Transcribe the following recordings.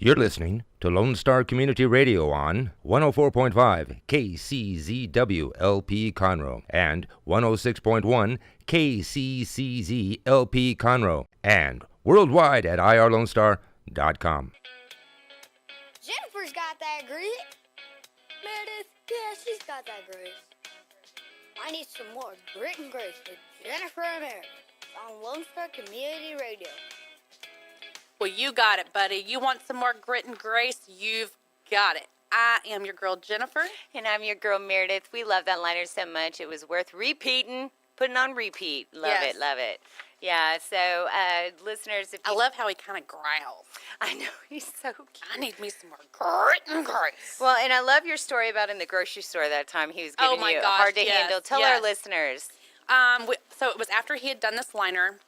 You're listening to Lone Star Community Radio on 104.5 KCZW LP Conroe and 106.1 KCCZ LP Conroe and worldwide at irlonestar.com. Jennifer's got that grit. Meredith, yeah, she's got that grace. I need some more grit and grace with Jennifer and Merideth on Lone Star Community Radio. Well, you got it, buddy. You want some more grit and grace? You've got it. I am your girl, Jennifer. And I'm your girl, Meredith. We love that liner so much. It was worth repeating, putting on repeat. Love it. Yeah, so listeners, if you... I love how he kind of growls. I know, he's so cute. I need me some more grit and grace. Well, and I love your story about in the grocery store that time he was giving you hard to handle. Tell our listeners. So it was after he had done this liner,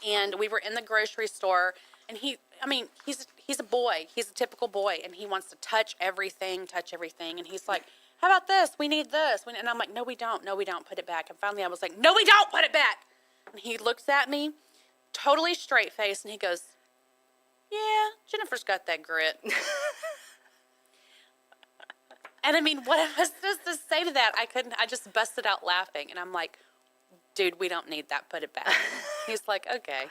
and we were in the grocery store, and he's a boy. He's a typical boy, and he wants to touch everything. And he's like, how about this? We need this. And I'm like, no, we don't. Put it back. And finally I was like, no, we don't. Put it back. And he looks at me, totally straight-faced, and he goes, yeah, Jennifer's got that grit. And I mean, what am I supposed to say to that? I just busted out laughing. And I'm like, dude, we don't need that. Put it back. He's like, okay.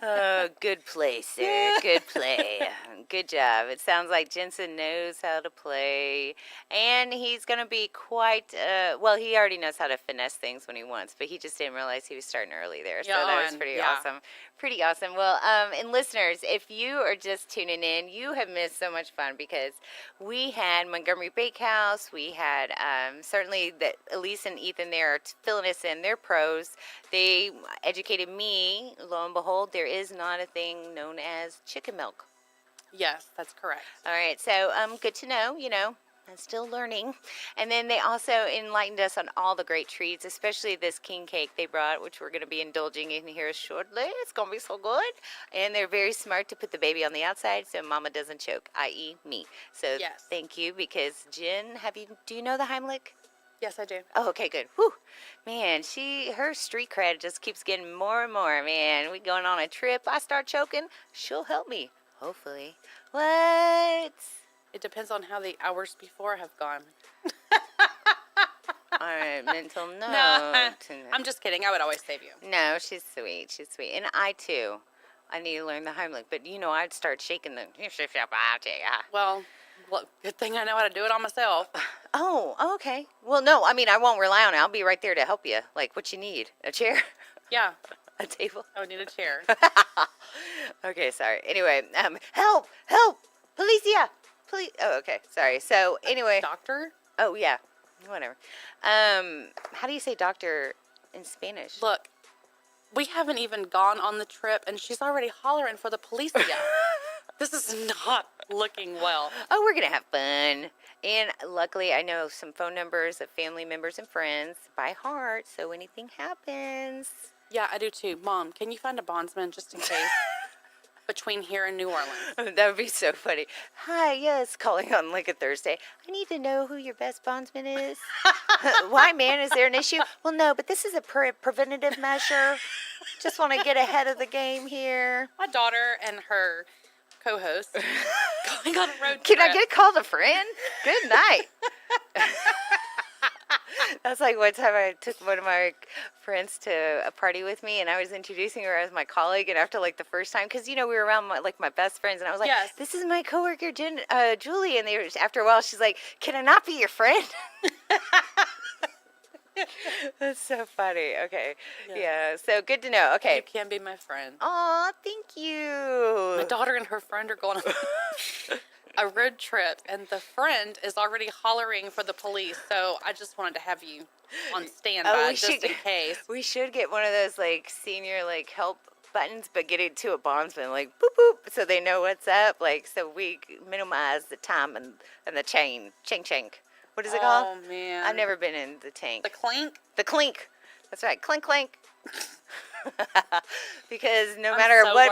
Oh, good play, sir. Good play. Good job. It sounds like Jensen knows how to play. And he's going to be quite, he already knows how to finesse things when he wants, but he just didn't realize he was starting early there. So that was pretty awesome. Pretty awesome. Well, and listeners, if you are just tuning in, you have missed so much fun because we had Montgomery Bakehouse. We had certainly Elise and Ethan there are filling us in. They're pros. They educated me. Lo and behold, there is not a thing known as chicken milk. Yes, that's correct. All right, so good to know, I'm still learning. And then they also enlightened us on all the great treats, especially this king cake they brought, which we're going to be indulging in here shortly. It's going to be so good. And they're very smart to put the baby on the outside so mama doesn't choke, i.e. me. So yes. Thank you, because Jen, do you know the Heimlich? Yes, I do. Oh, okay, good. Whew. Man, her street cred just keeps getting more and more, man. We going on a trip. I start choking. She'll help me. Hopefully. What? It depends on how the hours before have gone. All right, mental note. No, I'm just kidding. I would always save you. No, she's sweet. And I, too. I need to learn the Heimlich. But, I'd start shaking the... Well, good thing I know how to do it on myself. Oh, okay. Well, no, I won't rely on it. I'll be right there to help you. Like, what you need? A chair? Yeah. A table? I would need a chair. Okay, sorry. Anyway, help! Policia! Please. Oh, okay. Sorry. So, anyway. Doctor? Oh, yeah. Whatever. How do you say doctor in Spanish? Look, we haven't even gone on the trip, and she's already hollering for the policia. This is not looking well. Oh, we're going to have fun. And luckily, I know some phone numbers of family members and friends by heart, so anything happens. Yeah, I do too. Mom, can you find a bondsman just in case? Between here and New Orleans. That would be so funny. Hi, yes, calling on like a Thursday. I need to know who your best bondsman is. Why, man? Is there an issue? Well, no, but this is a preventative measure. Just want to get ahead of the game here. My daughter and her co-host going on a road trip. Can I get called a friend? Good night. That's like one time I took one of my friends to a party with me, and I was introducing her as my colleague, and after like the first time, because we were around my best friends, and I was like, yes. This is my coworker Julie, and after a while she's like, can I not be your friend? That's so funny. Okay. Yeah. So good to know. Okay. You can be my friend. Aw, thank you. My daughter and her friend are going on a road trip, and the friend is already hollering for the police. So I just wanted to have you on standby just in case. We should get one of those like senior like help buttons, but get it to a bondsman, like boop boop, so they know what's up. Like so we minimize the time and the chink. What is it called? Oh, man. I've never been in the tank. The clink? The clink. That's right. Clink, clink. Because no matter what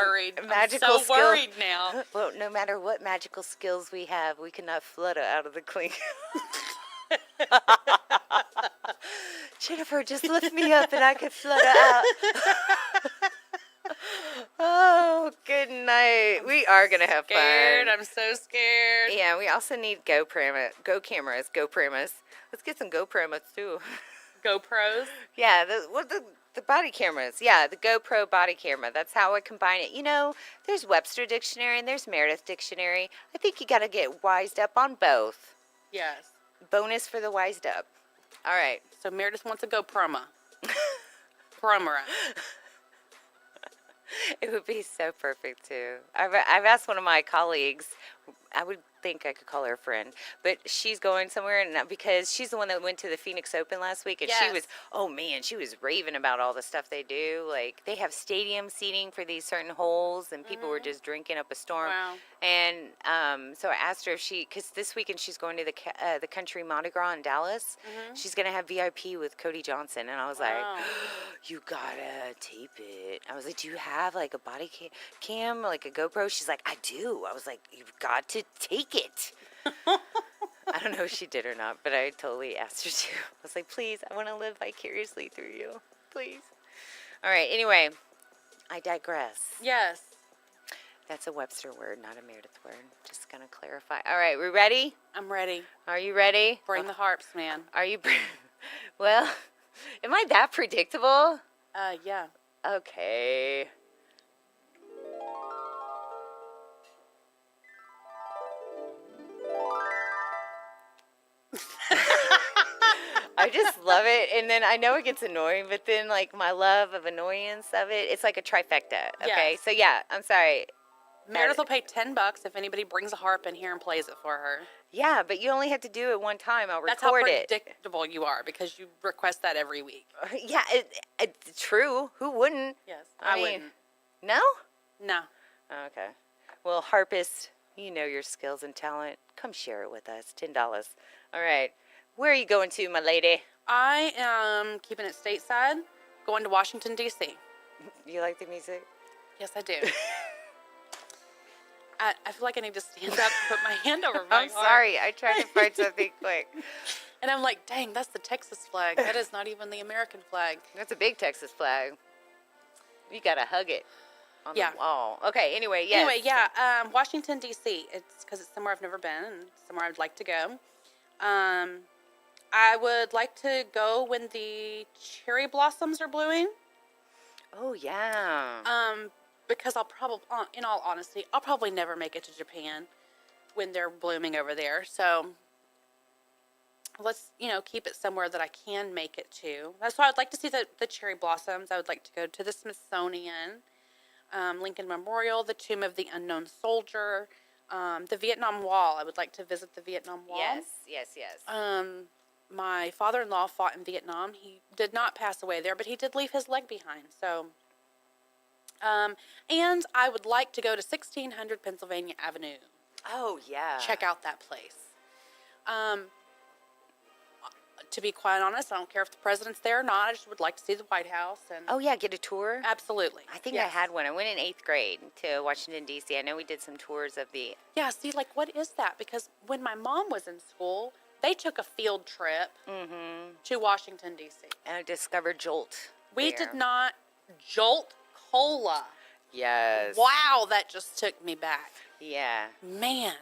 magical skills... I'm so worried now. Well, no matter what magical skills we have, we cannot flutter out of the clink. Jennifer, just lift me up and I can flutter out. Oh, good night. We are going to have Scared. fun. I'm so scared. Yeah, we also need Go cameras. Let's get some GoPros too. GoPros. Yeah, the body cameras. Yeah, the GoPro body camera. That's how I combine it. You know, there's Webster Dictionary and there's Meredith Dictionary. I think you got to get wised up on both. Yes. Bonus for the wised up. All right. So Meredith wants a GoProma. Promera. It would be so perfect too. I've asked one of my colleagues. I would think I could call her a friend, but she's going somewhere, and because she's the one that went to the Phoenix Open last week, and she was, oh man, she was raving about all the stuff they do. Like they have stadium seating for these certain holes, and people were just drinking up a storm. Wow. And so I asked her if because this weekend she's going to the Country Mardi Gras in Dallas. She's gonna have VIP with Cody Johnson, and I was like, you gotta tape it. I was like, do you have like a body cam, like a GoPro? She's like, I do. I was like, you've got to take it. I don't know if she did or not, but I totally asked her to. I was like, please, I want to live vicariously through you. Please. All right, anyway, I digress. Yes. That's a Webster word, not a Meredith word. Just going to clarify. All right, we ready? I'm ready. Are you ready? Bring the harps, man. Are you? Well, am I that predictable? Yeah. Okay. I just love it, and then I know it gets annoying, but then like my love of annoyance of it, it's like a trifecta. Okay, Yes. so yeah, I'm sorry. Meredith will pay $10 if anybody brings a harp in here and plays it for her. Yeah, but you only have to do it one time. I'll That's how record it. predictable you are because you request that every week. Yeah, it's true. Who wouldn't? Yes, I I mean, wouldn't. No? No. Okay. Well, harpist, you know your skills and talent. Come share it with us. $10. All right. Where are you going to, my lady? I am keeping it stateside, going to Washington, D.C. You like the music? Yes, I do. I feel like I need to stand up and put my hand over my I'm heart. sorry. I tried to find something quick. And I'm like, dang, that's the Texas flag. That is not even the American flag. That's a big Texas flag. You got to hug it on Yeah. the wall. Okay, anyway, yes. Anyway, yeah, Washington, D.C. It's because it's somewhere I've never been and somewhere I'd like to go. I would like to go when the cherry blossoms are blooming. Oh, yeah. Because I'll probably, in all honesty, I'll probably never make it to Japan when they're blooming over there. So let's, keep it somewhere that I can make it to. That's why I'd like to see the cherry blossoms. I would like to go to the Smithsonian, Lincoln Memorial, the Tomb of the Unknown Soldier, the Vietnam Wall. I would like to visit the Vietnam Wall. Yes. My father-in-law fought in Vietnam. He did not pass away there, but he did leave his leg behind. So, and I would like to go to 1600 Pennsylvania Avenue. Oh, yeah. Check out that place. To be quite honest, I don't care if the president's there or not. I just would like to see the White House. And Oh, yeah, get a tour? absolutely. I think I had one. I went in 8th grade to Washington, D.C. I know we did some tours of the... Yeah, see, like, what is that? Because when my mom was in school, they took a field trip to Washington, D.C. And I discovered Jolt. We there. did not jolt cola. Yes. Wow, that just took me back. Yeah. Man.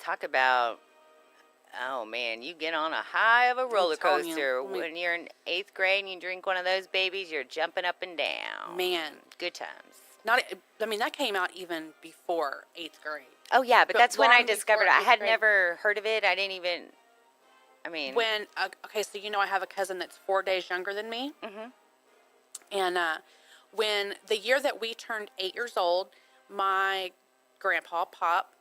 Talk about... Oh, man, you get on a high of a roller telling you, coaster. I mean- When you're in 8th grade and you drink one of those babies, you're jumping up and down. Man. Good times. That came out even before 8th grade. Oh, yeah, but that's when I long discovered it. before I had 8th grade. never heard of it. I didn't even... Okay, so I have a cousin that's 4 days younger than me. And when the year that we turned 8 years old, my grandpa, Pop,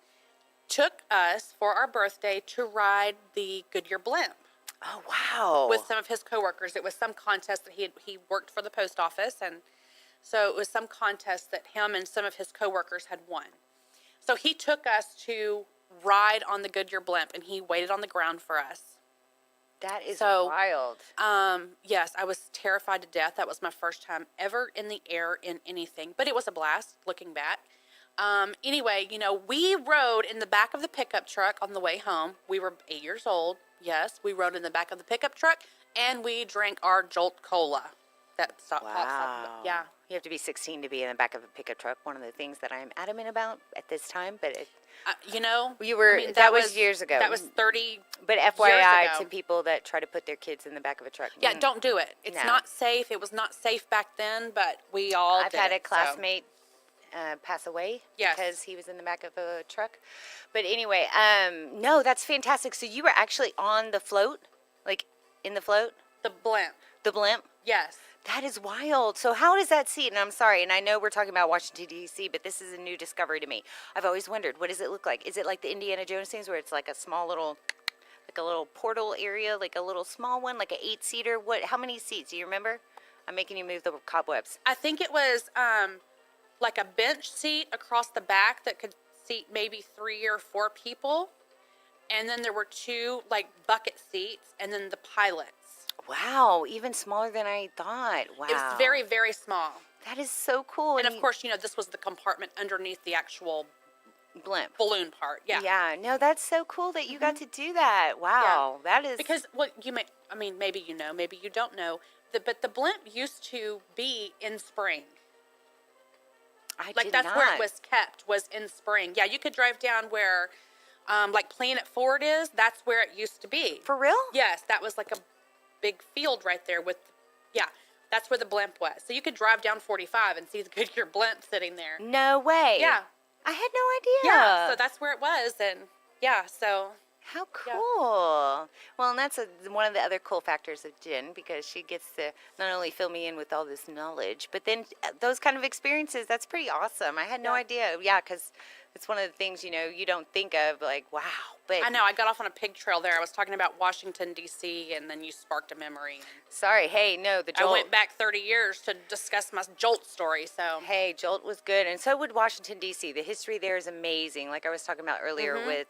took us for our birthday to ride the Goodyear blimp Oh, wow. with some of his coworkers. It was some contest that he worked for the post office, and so it was some contest that him and some of his coworkers had won. So he took us to ride on the Goodyear blimp, and he waited on the ground for us. That is So, wild. Yes, I was terrified to death. That was my first time ever in the air in anything, but it was a blast looking back. Anyway, we rode in the back of the pickup truck on the way home. We were 8 years old. Yes, we rode in the back of the pickup truck, and we drank our Jolt Cola. that pops Wow. up. Yeah. You have to be 16 to be in the back of a pickup truck. One of the things that I'm adamant about at this time, but You know, you were. I mean, that was years ago. That was 30. But years FYI ago. to people that try to put their kids in the back of a truck. Yeah, don't do it. It's No. not safe. It was not safe back then, but we all I've did had a it, so. classmate pass away Yes. because he was in the back of a truck. But anyway, no, that's fantastic. So you were actually on the float, like in the float, The blimp. the blimp. Yes. That is wild. So how does that seat? And I'm sorry, and I know we're talking about Washington D.C., but this is a new discovery to me. I've always wondered, what does it look like? Is it like the Indiana Jones scenes where it's like a small little, like a little portal area, like a little small one, like an 8-seater? What? How many seats? Do you remember? I'm making you move the cobwebs. I think it was like a bench seat across the back that could seat maybe 3 or 4 people. And then there were 2 like bucket seats and then the pilots. Wow, even smaller than I thought. Wow. It was very, very small. That is so cool. And of course, you know, this was the compartment underneath the actual blimp. balloon part. Yeah. Yeah, no, that's so cool that you got to do that. Wow, that is. Because what you may, I mean, maybe you know, maybe you don't know, but the blimp used to be in spring. Like that's where it was kept, was in spring. Yeah, you could drive down where, like Planet Ford is. That's where it used to be. For real? Yes, that was like a big field right there with, yeah, that's where the blimp was. So you could drive down 45 and see the Goodyear blimp sitting there. No way. Yeah. I had no idea. Yeah, so that's where it was, and yeah, so. How cool. Well, and that's one of the other cool factors of Jen, because she gets to not only fill me in with all this knowledge, but then those kind of experiences, that's pretty awesome. I had no idea. Yeah, because it's one of the things, you know, you don't think of, like, wow. But I know, I got off on a pig trail there. I was talking about Washington, D.C., and then you sparked a memory. Sorry, hey, no, the Jolt. I went back 30 years to discuss my Jolt story, so. Hey, Jolt was good, and so would Washington, D.C. The history there is amazing, like I was talking about earlier with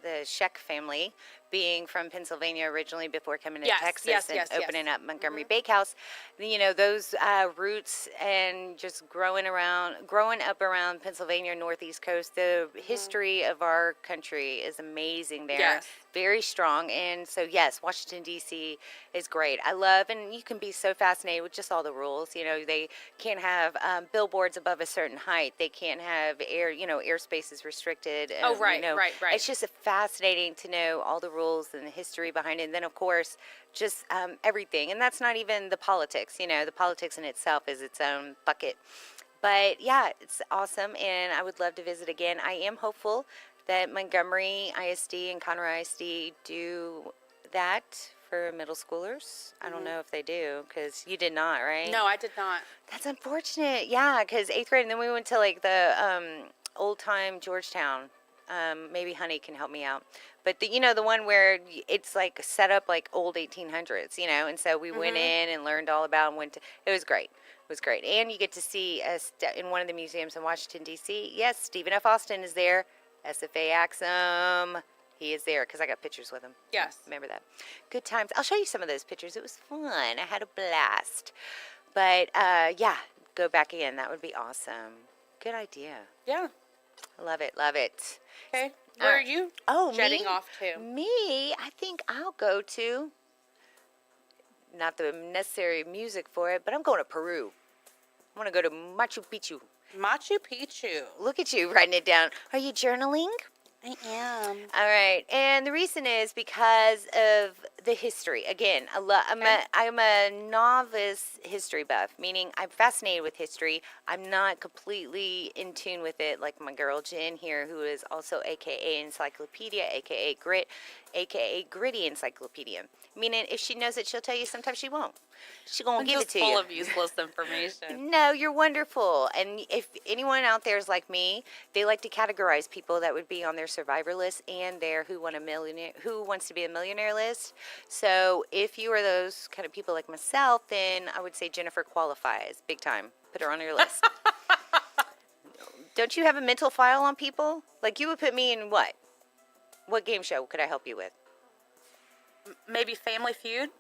the Scheck family being from Pennsylvania originally before coming to Texas and opening up Montgomery Bakehouse. You know, those roots and just growing up around Pennsylvania, Northeast Coast, the history of our country is amazing there. Yes. Very strong. And so, yes, Washington, D.C. is great. I love, and you can be so fascinated with just all the rules. You know, they can't have billboards above a certain height. They can't have airspace is restricted. Oh, right, you know, right. It's just fascinating to know all the rules and the history behind it. And then, of course, just everything. And that's not even the politics. You know, the politics in itself is its own bucket. But, yeah, it's awesome. And I would love to visit again. I am hopeful that Montgomery ISD and Conroe ISD do that for middle schoolers. I don't know if they do, because you did not, right? No, I did not. That's unfortunate. Yeah, because 8th grade, and then we went to like the old-time Georgetown. Maybe Honey can help me out. But the one where it's like set up like old 1800s, you know, and so we went in and learned all about and it was great. It was great. And you get to see in one of the museums in Washington, D.C., yes, Stephen F. Austin is there. SFA Axum. He is there because I got pictures with him. Yes. Remember that. Good times. I'll show you some of those pictures. It was fun. I had a blast. But, yeah, go back again. That would be awesome. Good idea. Yeah. Love it. Love it. Okay. Where are you jetting off to? Me, I think I'll go to, not the necessary music for it, but I'm going to Peru. I want to go to Machu Picchu. Machu Picchu. Look at you writing it down. Are you journaling? I am. All right, and the reason is because of the history. Again, I'm a novice history buff, meaning I'm fascinated with history. I'm not completely in tune with it, like my girl Jen here, who is also AKA Encyclopedia, AKA Grit, AKA Gritty Encyclopedia. Meaning, if she knows it, she'll tell you. Sometimes she won't. She's gonna give it to you. Full of useless information. No, you're wonderful. And if anyone out there is like me, they like to categorize people that would be on their survivor list and their who wants to be a millionaire list. So if you are those kind of people like myself, then I would say Jennifer qualifies big time. Put her on your list. Don't you have a mental file on people? Like you would put me in what? What game show could I help you with? Maybe Family Feud?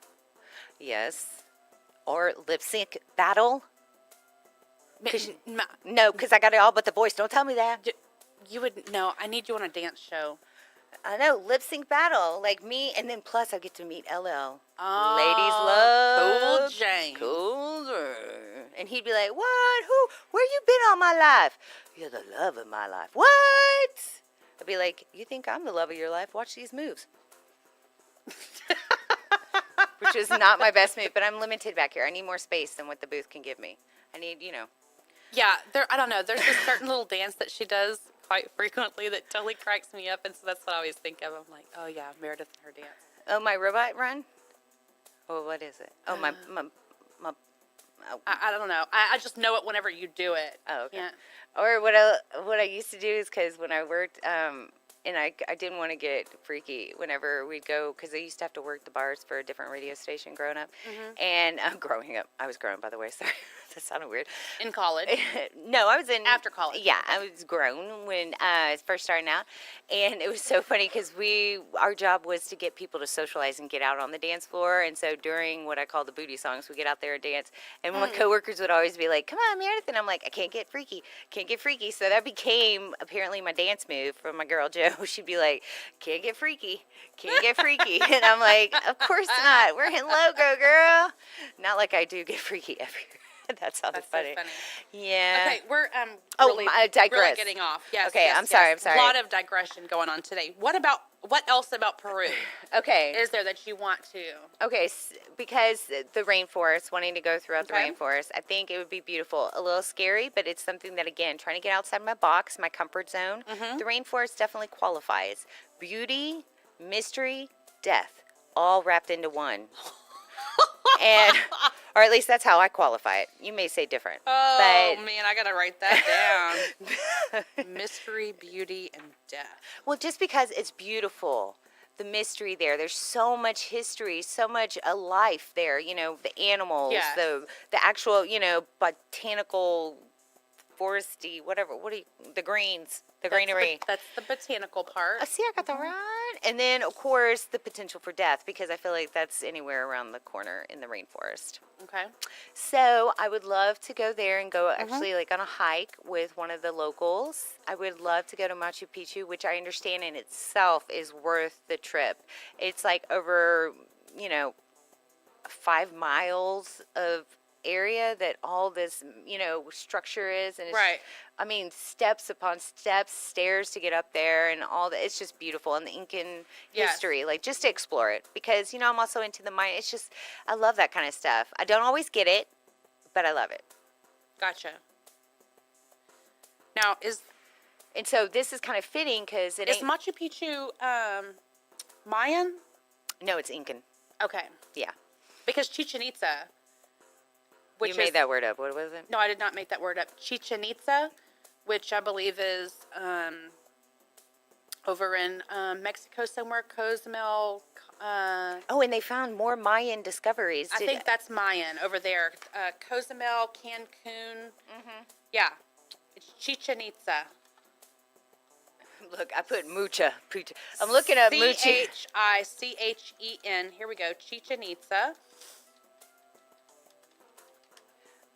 Yes. Or lip sync battle? No, because I got it all but the voice. Don't tell me that. You would, no, I need you on a dance show. I know, lip sync battle, like me, and then plus I get to meet LL. Oh, Ladies love Cool James. Colder. And he'd be like, what? Who? Where you been all my life? You're the love of my life. What? I'd be like, you think I'm the love of your life? Watch these moves. Which is not my best move, but I'm limited back here. I need more space than what the booth can give me. I need, Yeah, I don't know. There's this certain little dance that she does quite frequently that totally cracks me up, and so that's what I always think of. I'm like, oh yeah, Meredith and her dance. Oh, my robot run? Oh, what is it? Oh, my oh. I don't know. I just know it whenever you do it. Oh, okay. Yeah. Or what I used to do is because when I worked, and I didn't want to get freaky whenever we'd go, because I used to have to work the bars for a different radio station growing up. And growing up, I was grown, by the way, sorry. That sounded weird. In college. No, I was in. After college. Yeah, I was grown when I was first starting out. And it was so funny because our job was to get people to socialize and get out on the dance floor. And so during what I call the booty songs, we get out there and dance. And my coworkers would always be like, come on, Meredith. And I'm like, I can't get freaky. Can't get freaky. So that became apparently my dance move from my girl, Jo. She'd be like, can't get freaky. Can't get freaky. And I'm like, of course not. We're in logo, girl. Not like I do get freaky every year. That sounded funny. So funny. Yeah. Okay, we're I digress. really getting off. Yes. Okay, yes, I'm sorry. yes. I'm sorry. A lot of digression going on today. What else about Peru Okay. is there that you want to? Okay, because the rainforest, wanting to go throughout Okay. the rainforest, I think it would be beautiful. A little scary, but it's something that, again, trying to get outside my box, my comfort zone. The rainforest definitely qualifies. Beauty, mystery, death, all wrapped into one. And, or at least that's how I qualify it. You may say different. Oh, but, man, I got to write that down. Mystery, beauty, and death. well, just because it's beautiful. The mystery there's so much history, so much life there, the animals, Yes. the actual, botanical, foresty, whatever, the greens, the greenery. That's the botanical part. See, I got that right. And then, of course, the potential for death, because I feel like that's anywhere around the corner in the rainforest. Okay. So I would love to go there and go actually like on a hike with one of the locals. I would love to go to Machu Picchu, which I understand in itself is worth the trip. It's like over, 5 miles of area that all this, structure is. And it's, Right. I mean, steps upon steps, stairs to get up there and all that. It's just beautiful. And the Incan Yes. history, like just to explore it. Because, I'm also into the Mayan. It's just, I love that kind of stuff. I don't always get it, but I love it. Gotcha. Now, And so this is kind of fitting because it is ain't. Machu Picchu Mayan? No, it's Incan. Okay. Yeah. Because Chichen Itza, which You made that word up. What was it? No, I did not make that word up. Chichen Itza, which I believe is over in Mexico somewhere, Cozumel. Oh, and they found more Mayan discoveries. I think that's Mayan over there. Cozumel, Cancun. Yeah. It's Chichen Itza. Look, I put mucha. I'm looking up mucha. Chichen. Here we go. Chichen Itza.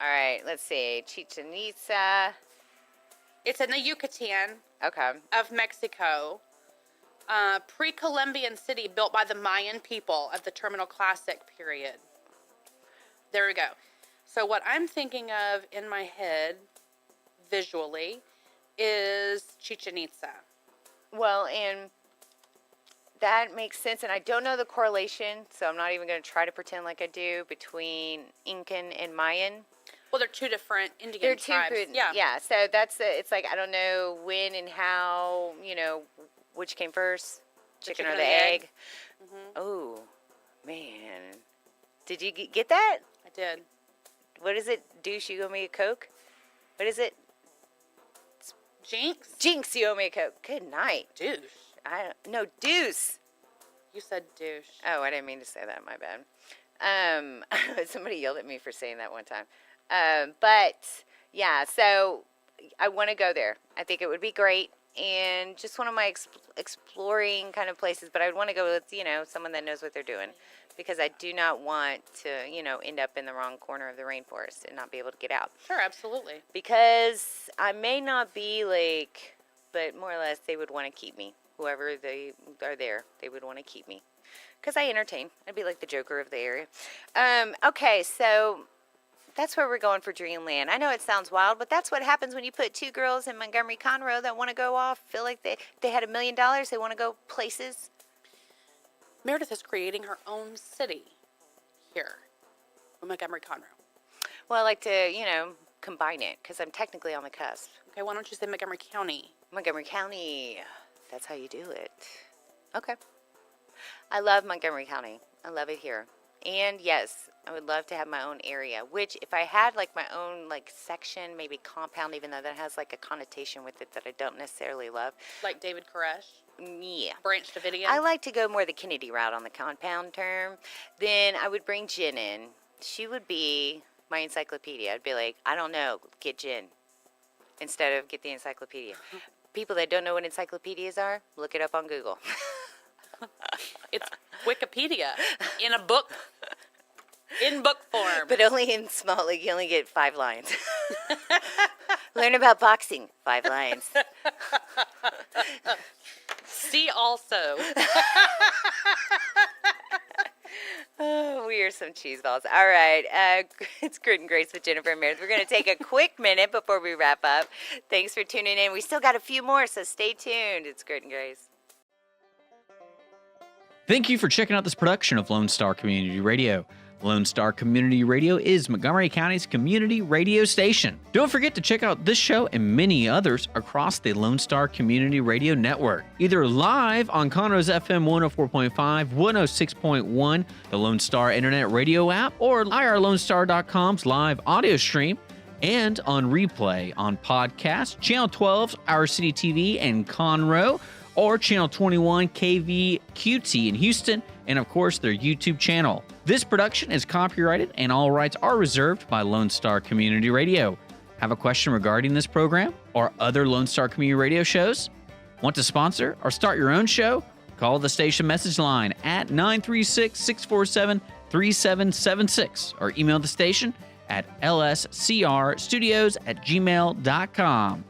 All right, let's see. Chichen Itza. It's in the Yucatan Okay. of Mexico. Pre-Columbian city built by the Mayan people of the Terminal Classic period. There we go. So what I'm thinking of in my head, visually, is Chichen Itza. Well, and that makes sense. And I don't know the correlation, so I'm not even going to try to pretend like I do, between Incan and Mayan. Well, they're two different Indian They're tribes. Yeah. Yeah, so it's like, I don't know when and how, which came first, chicken or the egg. Oh, man. Did you get that? I did. What is it? Douche, you owe me a Coke? What is it? Jinx? Jinx, you owe me a Coke. Good night. Douche. No, deuce. You said douche. Oh, I didn't mean to say that. My bad. Somebody yelled at me for saying that one time. But, yeah, so I want to go there. I think it would be great. And just one of my exploring kind of places. But I would want to go with, someone that knows what they're doing. Because I do not want to, end up in the wrong corner of the rainforest and not be able to get out. Sure, absolutely. Because I may not be but more or less they would want to keep me. whoever they are there, they would want to keep me. Because I entertain. I'd be like the Joker of the area. Okay, so that's where we're going for Dreamland. I know it sounds wild, but that's what happens when you put two girls in Montgomery, Conroe that want to go off, feel like they had $1 million, they want to go places. Merideth is creating her own city here in Montgomery, Conroe. Well, I like to, combine it because I'm technically on the cusp. Okay, why don't you say Montgomery County? Montgomery County. That's how you do it. Okay. I love Montgomery County. I love it here. And yes, I would love to have my own area, which if I had like my own like section, maybe compound, even though that has like a connotation with it that I don't necessarily love. Like David Koresh? Yeah. Branch Davidian? I like to go more the Kennedy route on the compound term. Then I would bring Jenn in. She would be my encyclopedia. I'd be like, I don't know, get Jenn instead of get the encyclopedia. People that don't know what encyclopedias are, look it up on Google. It's Wikipedia in a book, in book form. But only in small, like you only get 5 lines. Learn about boxing, 5 lines. See also. Oh, we are some cheese balls. All right. It's Grit and Grace with Jennifer and Meredith. We're going to take a quick minute before we wrap up. Thanks for tuning in. We still got a few more, so stay tuned. It's Grit and Grace. Thank you for checking out this production of Lone Star Community Radio. Lone Star Community Radio is Montgomery County's community radio station. Don't forget to check out this show and many others across the Lone Star Community Radio Network, either live on Conroe's FM 104.5, 106.1, the Lone Star Internet Radio app, or irlonestar.com's live audio stream, and on replay on podcast, Channel 12's Our City TV in Conroe, or Channel 21 KVQT in Houston, and of course their YouTube channel. This production is copyrighted and all rights are reserved by Lone Star Community Radio. Have a question regarding this program or other Lone Star Community Radio shows? Want to sponsor or start your own show? Call the station message line at 936-647-3776 or email the station at lscrstudios@gmail.com.